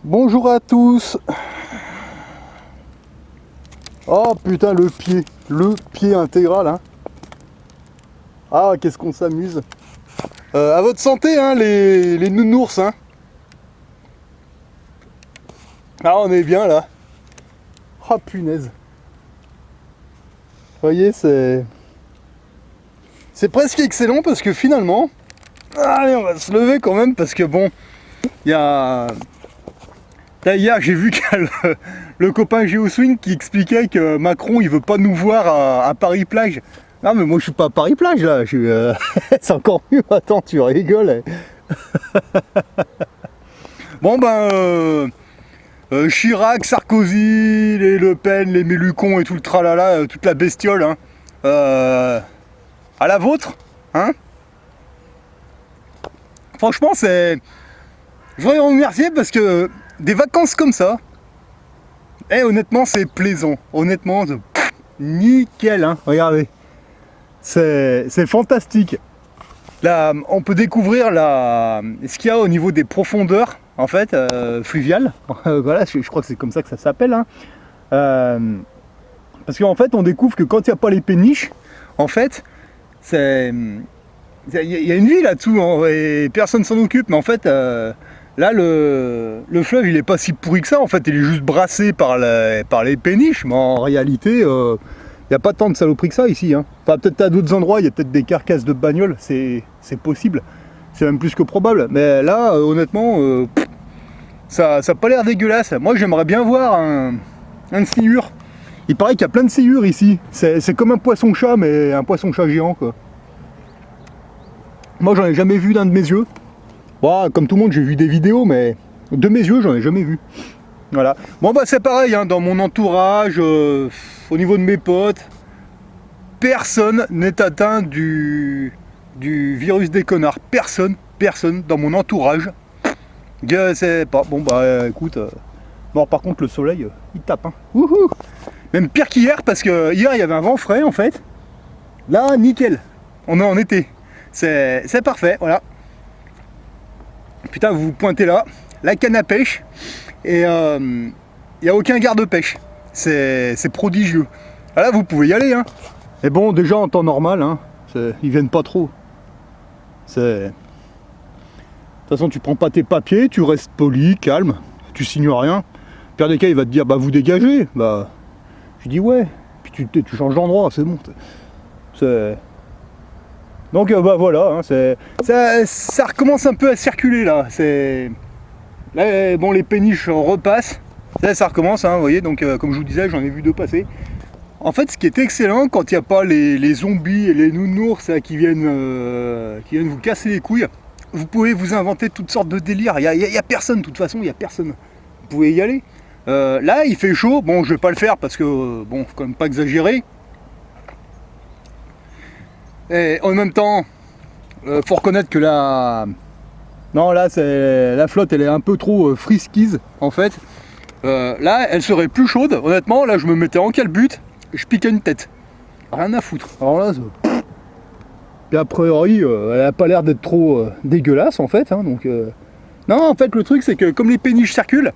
Bonjour à tous. Oh putain, le pied intégral, hein. Ah, qu'est-ce qu'on s'amuse. À votre santé, hein, les nounours, hein. Ah, on est bien là. Ah, punaise. Vous voyez, c'est presque excellent parce que finalement, allez, on va se lever quand même parce que bon, il y a... Hier, j'ai vu qu'il y a le copain GeoSwing qui expliquait que Macron, il veut pas nous voir à Paris-Plage. Non, mais moi, je suis pas à Paris-Plage, là. C'est encore mieux. Attends, tu rigoles. Bon, ben... Chirac, Sarkozy, les Le Pen, les Mélucons et tout le tralala, toute la bestiole, hein. À la vôtre, hein. Franchement, c'est... Je voudrais vous remercier parce que des vacances comme ça, honnêtement, c'est plaisant. Honnêtement, nickel, hein. Regardez. C'est fantastique. Là, on peut découvrir ce qu'il y a au niveau des profondeurs, en fait, fluviales. Voilà, je crois que c'est comme ça que ça s'appelle, hein. Parce qu'en fait, on découvre que quand il n'y a pas les péniches, en fait, il y a une vie là-dessous, hein, et personne s'en occupe. Mais en fait, là, le fleuve, il est pas si pourri que ça. En fait, il est juste brassé par les péniches. Mais en réalité, il n'y a pas tant de saloperies que ça ici, hein. Enfin, peut-être à d'autres endroits, il y a peut-être des carcasses de bagnoles. C'est possible. C'est même plus que probable. Mais là, honnêtement, ça n'a pas l'air dégueulasse. Moi, j'aimerais bien voir un sciure. Il paraît qu'il y a plein de sciures ici. C'est comme un poisson-chat, mais un poisson-chat géant, quoi. Moi, j'en ai jamais vu d'un de mes yeux. Bon, comme tout le monde, j'ai vu des vidéos, mais de mes yeux, j'en ai jamais vu. Voilà. Bon, bah, c'est pareil, hein, dans mon entourage, au niveau de mes potes, personne n'est atteint du virus des connards. Personne dans mon entourage. Je sais pas. Bon, bah, écoute. Bon, par contre, le soleil, il tape, hein. Wouhou! Même pire qu'hier, parce que hier, il y avait un vent frais, en fait. Là, nickel. On est en été. C'est parfait, voilà. Putain, vous vous pointez là, la canne à pêche, et il n'y a aucun garde-pêche. C'est prodigieux. Ah, là, vous pouvez y aller, hein. Et bon, déjà en temps normal, hein, ils viennent pas trop. De toute façon, tu prends pas tes papiers, tu restes poli, calme, tu signes rien. Pire des cas, il va te dire, bah vous dégagez. Bah, je dis ouais. Puis tu changes d'endroit, c'est bon. Donc bah voilà, hein, ça recommence un peu à circuler là. Là, bon, les péniches repassent. Ça recommence, hein, vous voyez. Donc comme je vous disais, j'en ai vu deux passer. En fait, ce qui est excellent, quand il n'y a pas les zombies et les nounours là, qui viennent vous casser les couilles, vous pouvez vous inventer toutes sortes de délires. Il y a personne, de toute façon, il n'y a personne. Vous pouvez y aller. Là, il fait chaud. Bon, je vais pas le faire parce que, bon, faut quand même pas exagérer. Et en même temps, faut reconnaître que non, là, la flotte, elle est un peu trop friskise, en fait. Là, elle serait plus chaude. Honnêtement, là, je me mettais en calbute, je piquais une tête. Rien à foutre. Alors là, puis a priori, elle a pas l'air d'être trop dégueulasse, en fait, hein, donc... Non, en fait, le truc, c'est que comme les péniches circulent,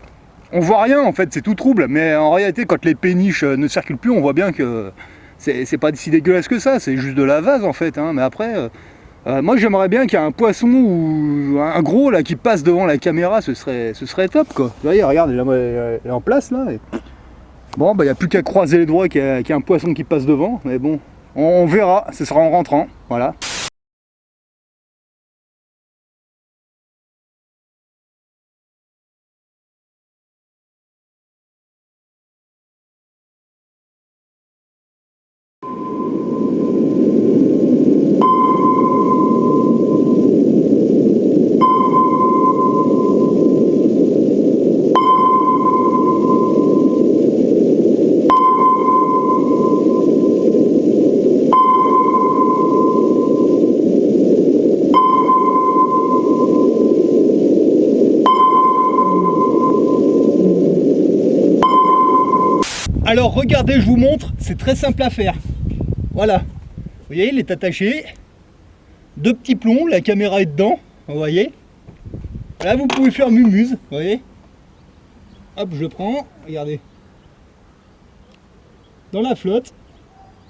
on voit rien, en fait, c'est tout trouble. Mais en réalité, quand les péniches ne circulent plus, on voit bien que c'est pas si dégueulasse que ça, c'est juste de la vase, en fait, hein. Mais après, moi, j'aimerais bien qu'il y ait un poisson ou un gros, là, qui passe devant la caméra, ce serait top, quoi. Vous voyez, regarde, elle est en place, là. Et... Bon, bah, il n'y a plus qu'à croiser les doigts qu'il y a un poisson qui passe devant. Mais bon, on verra, ce sera en rentrant, voilà. Alors regardez, je vous montre, c'est très simple à faire. Voilà, vous voyez, il est attaché. Deux petits plombs, la caméra est dedans, vous voyez. Là vous pouvez faire mumuse, vous voyez. hop, je prends, regardez, dans la flotte,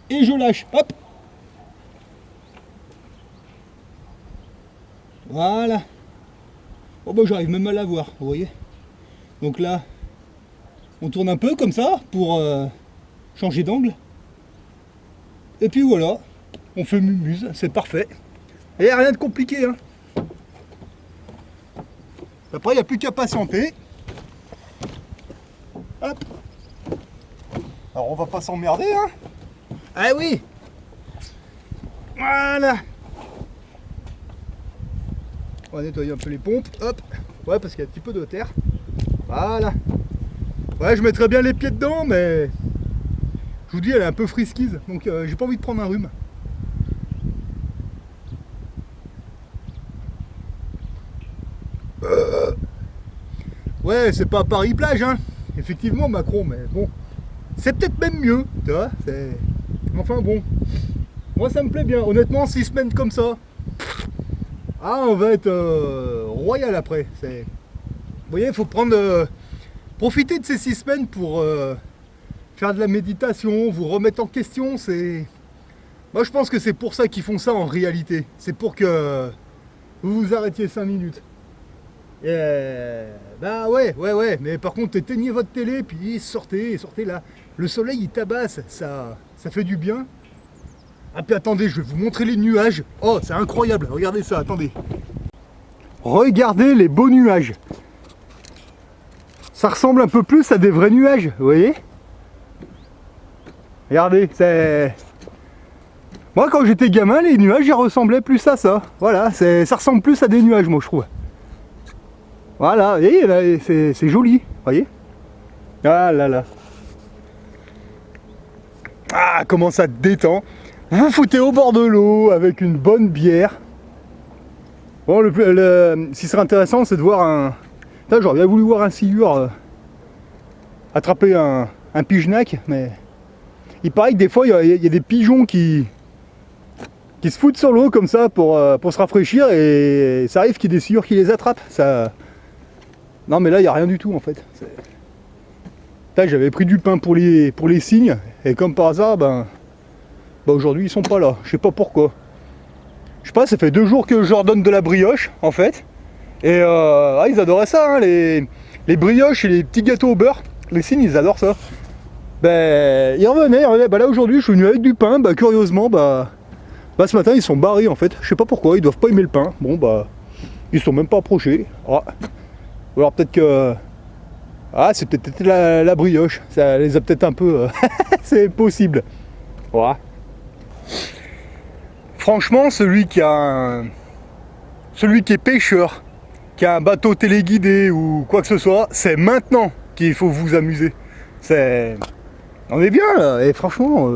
et je lâche, hop. Voilà. Oh bah j'arrive même à la voir, vous voyez. Donc là, on tourne un peu comme ça pour changer d'angle. Et puis voilà, on fait mumuse, c'est parfait. Et rien de compliqué, hein. Après, il n'y a plus qu'à patienter. Hop. Alors on va pas s'emmerder, hein. Ah oui. Voilà. On va nettoyer un peu les pompes, hop. Ouais, parce qu'il y a un petit peu de terre. Voilà. Ouais, je mettrais bien les pieds dedans, mais je vous dis, elle est un peu frisquise, donc j'ai pas envie de prendre un rhume. Ouais, c'est pas Paris-Plage, hein. Effectivement, Macron, mais bon. C'est peut-être même mieux, tu vois. Enfin bon. Moi, ça me plaît bien. Honnêtement, 6 semaines comme ça. Ah, on va être royal après. Vous voyez, il faut prendre, profiter de ces 6 semaines pour faire de la méditation, vous remettre en question. Moi, je pense que c'est pour ça qu'ils font ça en réalité. C'est pour que vous vous arrêtiez 5 minutes. Bah ouais, mais par contre, éteignez votre télé, puis sortez là. Le soleil, il tabasse, ça fait du bien. Ah, puis attendez, je vais vous montrer les nuages. Oh, c'est incroyable, regardez ça, attendez. Regardez les beaux nuages. Ça ressemble un peu plus à des vrais nuages, vous voyez? Regardez, c'est... Moi, quand j'étais gamin, les nuages, ils ressemblaient plus à ça. Voilà, ça ressemble plus à des nuages, moi, je trouve. Voilà, vous voyez, c'est joli, vous voyez? Ah là là. Ah, comment ça te détend. Vous vous foutez au bord de l'eau avec une bonne bière. Bon, ce qui serait intéressant, c'est de voir un... Putain, j'aurais bien voulu voir un sciure attraper un pigeonnac, mais... Il paraît que des fois, il y a des pigeons qui se foutent sur l'eau comme ça pour se rafraîchir, et ça arrive qu'il y ait des sciures qui les attrapent. Ça... Non, mais là, il n'y a rien du tout, en fait. J'avais pris du pain pour les cygnes, et comme par hasard, ben aujourd'hui, ils sont pas là. Je sais pas pourquoi. Je sais pas, ça fait 2 jours que je leur donne de la brioche, en fait. Et ils adoraient ça, hein, les brioches et les petits gâteaux au beurre. Les cygnes, ils adorent ça. Ben, ils revenaient. Bah là, aujourd'hui, je suis venu avec du pain. Bah, curieusement, ce matin, ils sont barrés, en fait. Je sais pas pourquoi, ils doivent pas aimer le pain. Bon, bah, ils sont même pas approchés. Ah. Ou alors peut-être que... Ah, c'est peut-être la brioche. Ça les a peut-être un peu... c'est possible. Voilà. Franchement, celui qui est pêcheur, qui a un bateau téléguidé ou quoi que ce soit, c'est maintenant qu'il faut vous amuser. On est bien là, et franchement,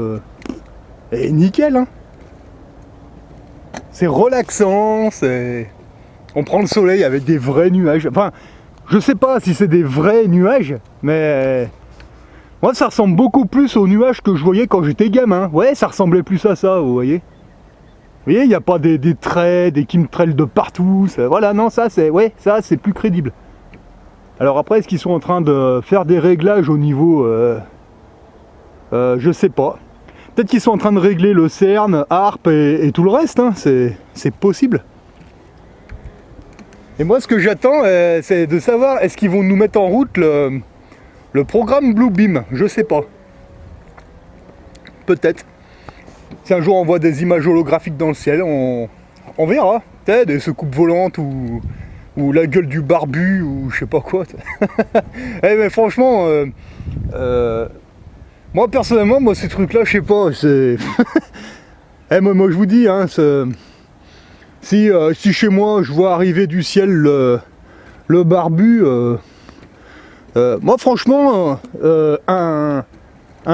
et nickel, hein. C'est relaxant, on prend le soleil avec des vrais nuages. Enfin, je sais pas si c'est des vrais nuages, mais moi ça ressemble beaucoup plus aux nuages que je voyais quand j'étais gamin. Ouais, ça ressemblait plus à ça, vous voyez. Vous voyez, il n'y a pas des traits, des chemtrails de partout. Voilà, non, ça c'est plus crédible. Alors après, est-ce qu'ils sont en train de faire des réglages au niveau... je sais pas. Peut-être qu'ils sont en train de régler le CERN, ARP et tout le reste, hein. C'est possible. Et moi, ce que j'attends, c'est de savoir, est-ce qu'ils vont nous mettre en route le programme Bluebeam? Je sais pas. Peut-être. Si un jour on voit des images holographiques dans le ciel, on verra. Peut-être des soucoupes volantes ou la gueule du barbu ou je sais pas quoi. Mais franchement, moi personnellement, ces trucs-là, je sais pas. Moi je vous dis, hein, si chez moi je vois arriver du ciel le barbu, moi franchement, un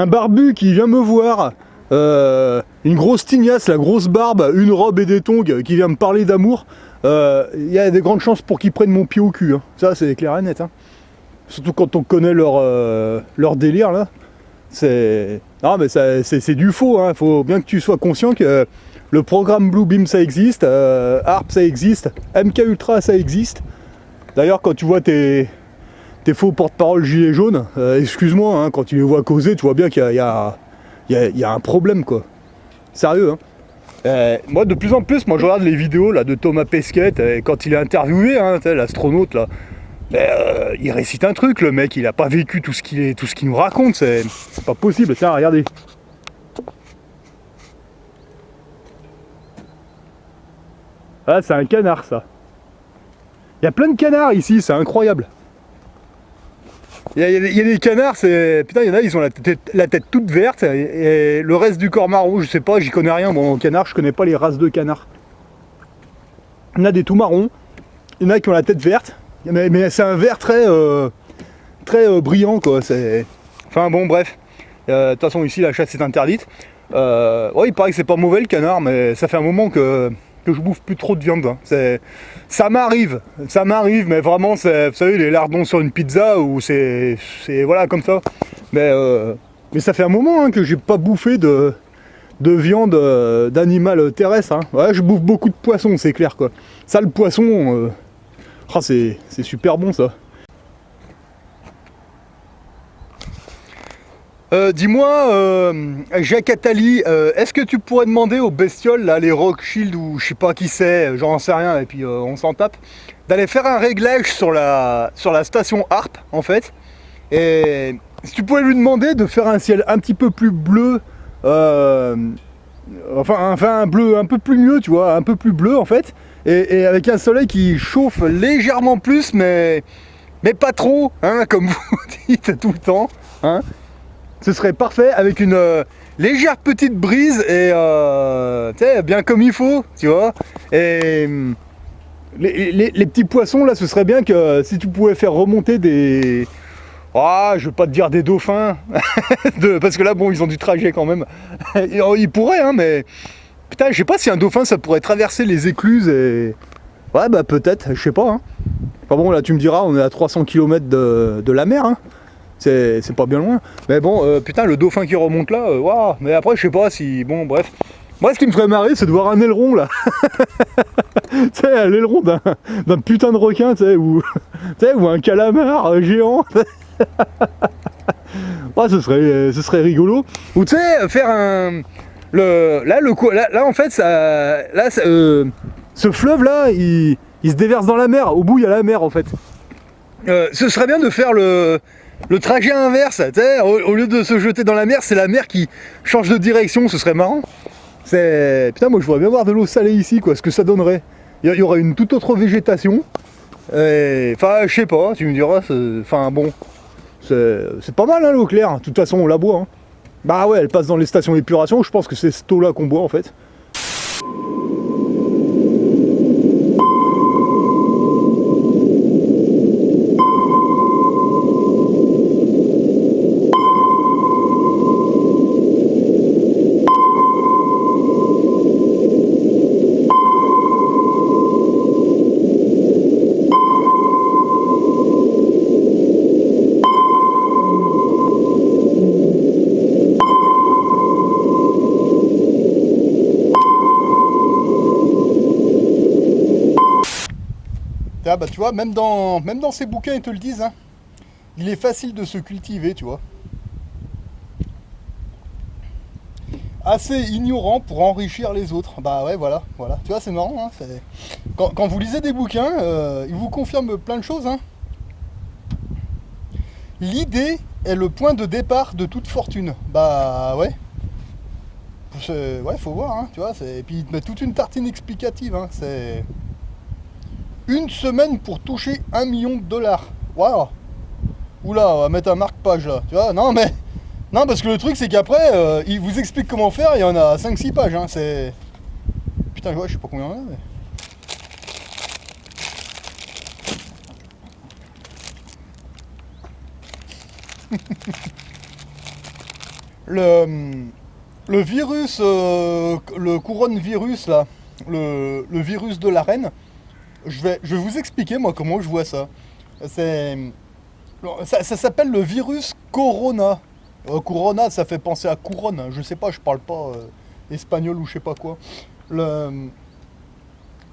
barbu qui vient me voir, une grosse tignasse, la grosse barbe, une robe et des tongs, qui vient me parler d'amour, il y a des grandes chances pour qu'ils prennent mon pied au cul, hein. Ça c'est clair et net, hein. Surtout quand on connaît leur délire là. Non mais c'est du faux, hein. Faut bien que tu sois conscient que le programme Bluebeam ça existe, ARP ça existe, MK Ultra ça existe. D'ailleurs quand tu vois tes tes faux porte-parole gilet jaune, excuse-moi, hein, quand tu les vois causer, tu vois bien qu'il y a un problème, quoi. Sérieux, hein. Moi, de plus en plus, moi je regarde les vidéos là, de Thomas Pesquet, quand il est interviewé, hein, l'astronaute là. Il récite un truc, le mec, il a pas vécu tout ce qu'il nous raconte, c'est pas possible. Tiens, regardez. Ah, c'est un canard, ça. Il y a plein de canards ici, c'est incroyable. Il y a des canards, putain, il y en a, ils ont la tête toute verte et le reste du corps marron, je sais pas, j'y connais rien. Bon, en canard, je connais pas les races de canards. Il y en a des tout marrons, il y en a qui ont la tête verte, mais c'est un vert très brillant, quoi. Enfin bon, bref. De toute façon, ici, la chasse est interdite. Ouais, il paraît que c'est pas mauvais le canard, mais ça fait un moment que je bouffe plus trop de viande. Hein. Ça m'arrive, mais vraiment, vous savez, les lardons sur une pizza, ou c'est voilà, comme ça. Mais ça fait un moment hein, que j'ai pas bouffé de viande d'animal terrestre. Hein. Ouais, je bouffe beaucoup de poissons, c'est clair, quoi. Ça, le poisson, oh, c'est super bon, ça. Dis-moi, Jacques Attali, est-ce que tu pourrais demander aux bestioles, là, les Rothschild ou je sais pas qui c'est, j'en sais rien, et puis on s'en tape, d'aller faire un réglage sur la station Harpe, en fait, et si tu pouvais lui demander de faire un ciel un petit peu plus bleu, enfin un bleu un peu plus mieux, tu vois, un peu plus bleu, en fait, et avec un soleil qui chauffe légèrement plus, mais pas trop, hein, comme vous dites tout le temps, hein. Ce serait parfait avec une légère petite brise et bien comme il faut, tu vois. Et les petits poissons là, ce serait bien que si tu pouvais faire remonter des... Ah, je veux pas te dire des dauphins, parce que là bon, ils ont du trajet quand même. Ils pourraient, hein, mais putain, je sais pas si un dauphin ça pourrait traverser les écluses et... Ouais, bah peut-être, je sais pas. Hein. Enfin bon, là tu me diras, on est à 300 km de la mer, hein. C'est pas bien loin. Mais bon, putain, le dauphin qui remonte là, waouh. Mais après, je sais pas si... Bon, bref. Moi, ce qui me ferait marrer, c'est de voir un aileron, là. Tu sais, l'aileron d'un putain de requin, tu sais, ou un calamar géant. Ouais, ce serait rigolo. Ou tu sais, faire un... Là, en fait, ce fleuve-là, il se déverse dans la mer. Au bout, il y a la mer, en fait. Ce serait bien de faire le trajet inverse, au lieu de se jeter dans la mer, c'est la mer qui change de direction, ce serait marrant. Putain, moi je voudrais bien voir de l'eau salée ici, quoi, ce que ça donnerait. Il y aurait une toute autre végétation. Enfin, je sais pas, tu me diras, enfin bon, c'est pas mal hein, l'eau claire, de toute façon on la boit. Hein. Bah ouais, elle passe dans les stations d'épuration, je pense que c'est cette eau-là qu'on boit en fait. Ah bah tu vois, même dans ces bouquins ils te le disent, hein, il est facile de se cultiver, tu vois. Assez ignorant pour enrichir les autres. Bah ouais, voilà. Tu vois, c'est marrant, hein, quand vous lisez des bouquins, ils vous confirment plein de choses, hein. L'idée est le point de départ de toute fortune. Bah ouais. Ouais, faut voir, hein, tu vois, et puis ils te mettent toute une tartine explicative, hein, c'est... Une semaine pour toucher 1 million de dollars. Waouh. Oula, on va mettre un marque-page là. Tu vois, non mais... Non, parce que le truc c'est qu'après, il vous explique comment faire, il y en a 5-6 pages. Hein, c'est... Putain, je sais pas combien il y en a, mais... le virus, le couronne virus là, le virus de la reine, je vais vous expliquer moi comment je vois ça. Ça s'appelle le virus Corona. Corona, ça fait penser à couronne. Je sais pas, je parle pas espagnol ou je sais pas quoi. Le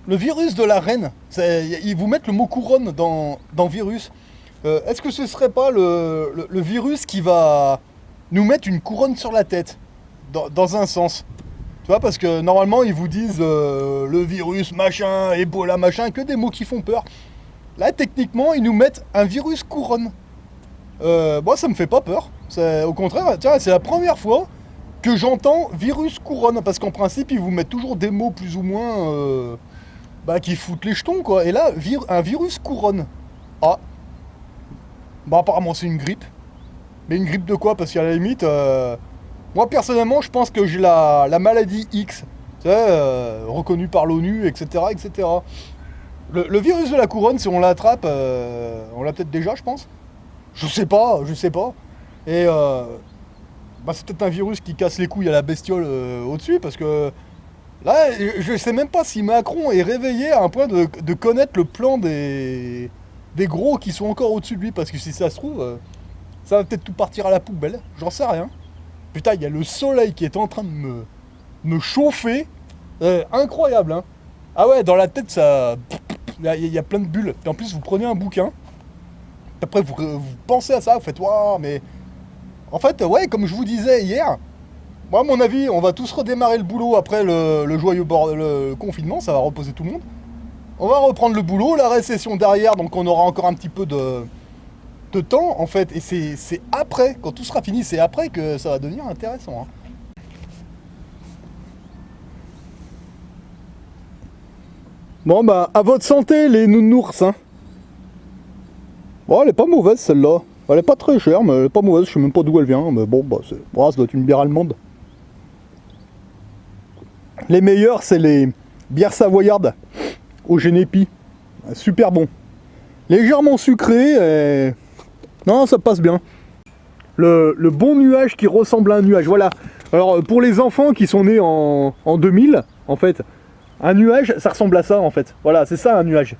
virus de la reine, ils vous mettent le mot couronne dans virus. Est-ce que ce serait pas le virus qui va nous mettre une couronne sur la tête, dans un sens? Tu vois, parce que normalement ils vous disent le virus machin, Ebola machin, que des mots qui font peur. Là techniquement ils nous mettent un virus couronne. Moi ça me fait pas peur. Au contraire, tiens, c'est la première fois que j'entends virus couronne, parce qu'en principe ils vous mettent toujours des mots plus ou moins qui foutent les jetons quoi. Et là, un virus couronne. Ah, bah apparemment c'est une grippe. Mais une grippe de quoi? Parce qu'à la limite, moi personnellement je pense que j'ai la maladie X, tu sais, reconnue par l'ONU, etc. etc. Le virus de la couronne, si on l'attrape, on l'a peut-être déjà, je pense. Je sais pas. Et c'est peut-être un virus qui casse les couilles à la bestiole au-dessus, parce que là, je sais même pas si Macron est réveillé à un point de connaître le plan des gros qui sont encore au-dessus de lui, parce que si ça se trouve, ça va peut-être tout partir à la poubelle, j'en sais rien. Putain, il y a le soleil qui est en train de me chauffer, incroyable, hein. Ah ouais, dans la tête, ça, il y a plein de bulles. Et en plus, vous prenez un bouquin, après vous pensez à ça, vous faites waouh, mais en fait, ouais, comme je vous disais hier, moi, à mon avis, on va tous redémarrer le boulot après le joyeux le confinement, ça va reposer tout le monde. On va reprendre le boulot, la récession derrière, donc on aura encore un petit peu de temps, en fait. Et c'est après, quand tout sera fini, c'est après que ça va devenir intéressant, hein. Bon, bah, à votre santé, les nounours, hein. Bon, elle est pas mauvaise, celle-là. Elle est pas très chère, mais elle est pas mauvaise, je sais même pas d'où elle vient, mais bon, ça doit être une bière allemande. Les meilleurs, c'est les bières savoyardes au Génépi. Super bon. Légèrement sucré, et... non, ça passe bien. Le bon nuage qui ressemble à un nuage, voilà. Alors, pour les enfants qui sont nés en 2000, en fait, un nuage, ça ressemble à ça, en fait. Voilà, c'est ça, un nuage.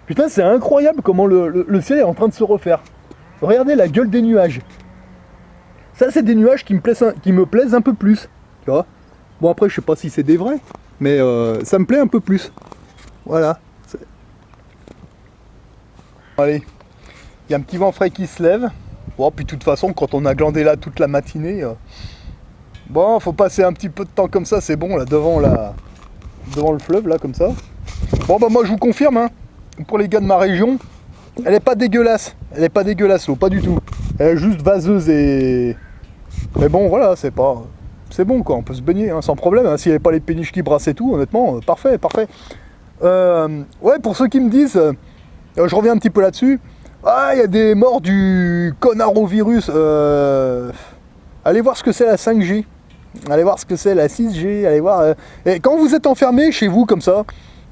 Putain, c'est incroyable comment le ciel est en train de se refaire. Regardez la gueule des nuages. Ça, c'est des nuages qui me plaisent un peu plus. Tu vois? Bon, après, je sais pas si c'est des vrais, mais ça me plaît un peu plus. Voilà. Allez, il y a un petit vent frais qui se lève. Bon, puis de toute façon, quand on a glandé là toute la matinée, bon, faut passer un petit peu de temps comme ça, c'est bon, là, devant le fleuve, là, comme ça. Bon, bah, moi, je vous confirme, hein, pour les gars de ma région, elle est pas dégueulasse. Elle est pas dégueulasse, l'eau, pas du tout. Elle est juste vaseuse et... Mais bon, voilà, c'est pas... C'est bon, quoi, on peut se baigner, hein, sans problème. Hein. S'il n'y avait pas les péniches qui brassent et tout, honnêtement, parfait. Ouais, pour ceux qui me disent... je reviens un petit peu là-dessus. Ah, il y a des morts du connard-au-virus. Allez voir ce que c'est la 5G. Allez voir ce que c'est la 6G. Allez voir... Et quand vous êtes enfermé chez vous, comme ça,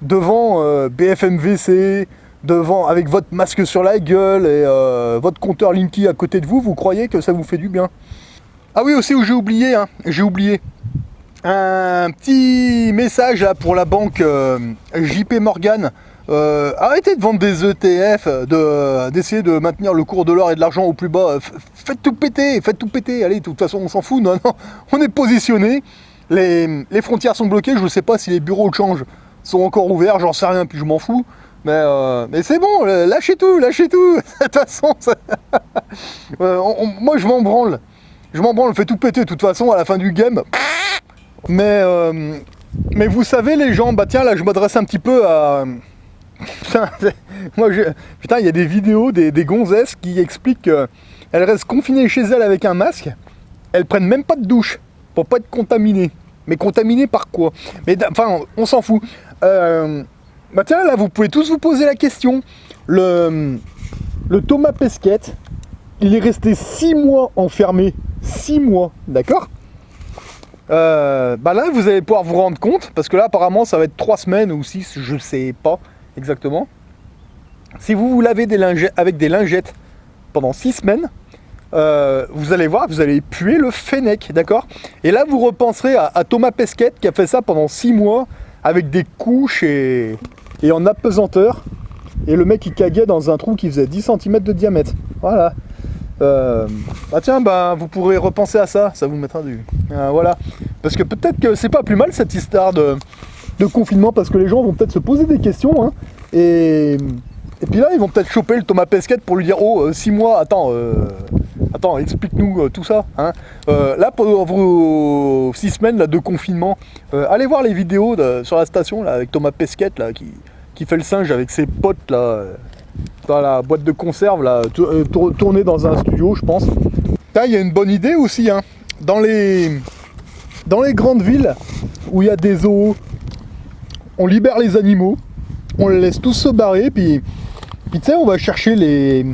devant BFM VC... avec votre masque sur la gueule et votre compteur Linky à côté de vous, vous croyez que ça vous fait du bien? Ah oui, aussi, où j'ai oublié un petit message là pour la banque JP Morgan. Arrêtez de vendre des ETF, d'essayer de maintenir le cours de l'or et de l'argent au plus bas. Faites tout péter. Allez, de toute façon, on s'en fout. Non, on est positionné. Les frontières sont bloquées. Je ne sais pas si les bureaux de change sont encore ouverts. J'en sais rien, puis je m'en fous. Mais c'est bon, lâchez tout. De toute façon, moi je m'en branle. On fait tout péter de toute façon à la fin du game. Mais vous savez les gens, bah tiens là je m'adresse un petit peu à... Putain, il y a des vidéos des gonzesses qui expliquent qu'elles restent confinées chez elles avec un masque. Elles prennent même pas de douche pour pas être contaminées. Mais contaminées par quoi? Mais enfin, on s'en fout. Bah tiens, là, vous pouvez tous vous poser la question. Le Thomas Pesquet, il est resté 6 mois enfermé. 6 mois, d'accord? Bah là, vous allez pouvoir vous rendre compte, parce que là, apparemment, ça va être 3 semaines ou 6, je sais pas exactement. Si vous vous lavez avec des lingettes pendant 6 semaines, vous allez voir, vous allez puer le fennec, d'accord? Et là, vous repenserez à Thomas Pesquet qui a fait ça pendant 6 mois avec des couches et en apesanteur. Et le mec, il caguait dans un trou qui faisait 10 cm de diamètre. Voilà. Vous pourrez repenser à ça, ça vous mettra du... voilà. Parce que peut-être que c'est pas plus mal cette histoire de confinement, parce que les gens vont peut-être se poser des questions, hein, et Et puis là, ils vont peut-être choper le Thomas Pesquet pour lui dire, oh, 6 mois, attends, explique-nous tout ça. Hein. Là, pour vos 6 semaines là, de confinement, allez voir les vidéos sur la station là, avec Thomas Pesquet là, qui fait le singe avec ses potes là, dans la boîte de conserve, là, tourné dans un studio, je pense. Là, il y a une bonne idée aussi. Hein. Dans les grandes villes où il y a des zoos, on libère les animaux, on les laisse tous se barrer, puis tu sais, on va chercher les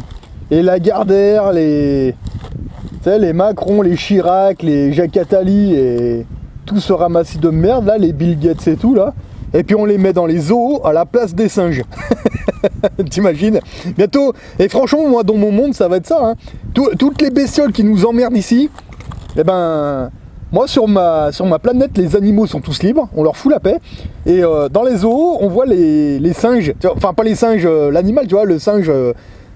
Lagardère, les Macron, les Chirac, les Jacques Attali et tout ce ramassis de merde là, les Bill Gates et tout là, et puis on les met dans les zoos à la place des singes. T'imagines? Bientôt, et franchement, moi dans mon monde ça va être ça, hein. Toutes les bestioles qui nous emmerdent ici, eh ben, moi sur ma planète, les animaux sont tous libres, on leur fout la paix, et dans les zoos, on voit les singes, enfin pas les singes, l'animal, tu vois, le singe,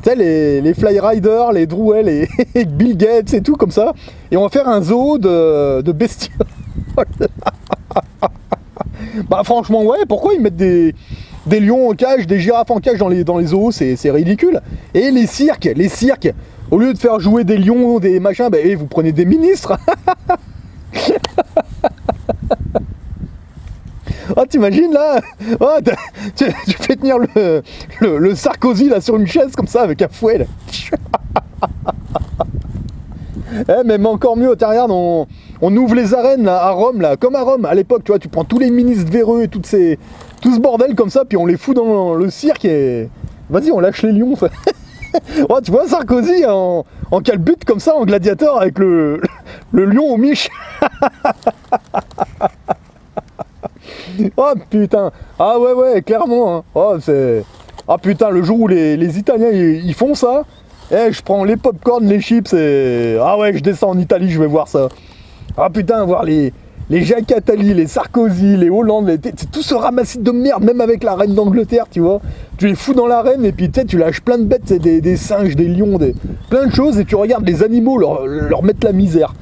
tu sais, les Fly Riders, les Drouet, les Bill Gates et tout comme ça, et on va faire un zoo de bestioles. Bah franchement, ouais, pourquoi ils mettent des lions en cage, des girafes en cage dans les zoos, c'est ridicule. Et les cirques, au lieu de faire jouer des lions, des machins, bah, vous prenez des ministres. Oh, t'imagines là, oh, tu fais tenir le Sarkozy là sur une chaise comme ça avec un fouet là. Même encore mieux, regarde, on ouvre les arènes là, à Rome, là, comme à Rome à l'époque, tu vois, tu prends tous les ministres véreux et tout ce bordel comme ça, puis on les fout dans le cirque et vas-y, on lâche les lions. Ça. Oh, tu vois Sarkozy en calbute comme ça, en gladiateur avec le lion au miche. Oh putain, ah ouais, clairement, hein. Oh, c'est... Ah putain, le jour où les Italiens ils font ça, je prends les pop-corn, les chips et... Ah ouais, je descends en Italie, je vais voir ça. Ah putain, voir les Jacques Attali, les Sarkozy, les Hollande, tout ce ramassis de merde, même avec la reine d'Angleterre, tu vois. Tu les fous dans l'arène et puis tu lâches plein de bêtes, des singes, des lions, plein de choses, et tu regardes les animaux leur mettre la misère.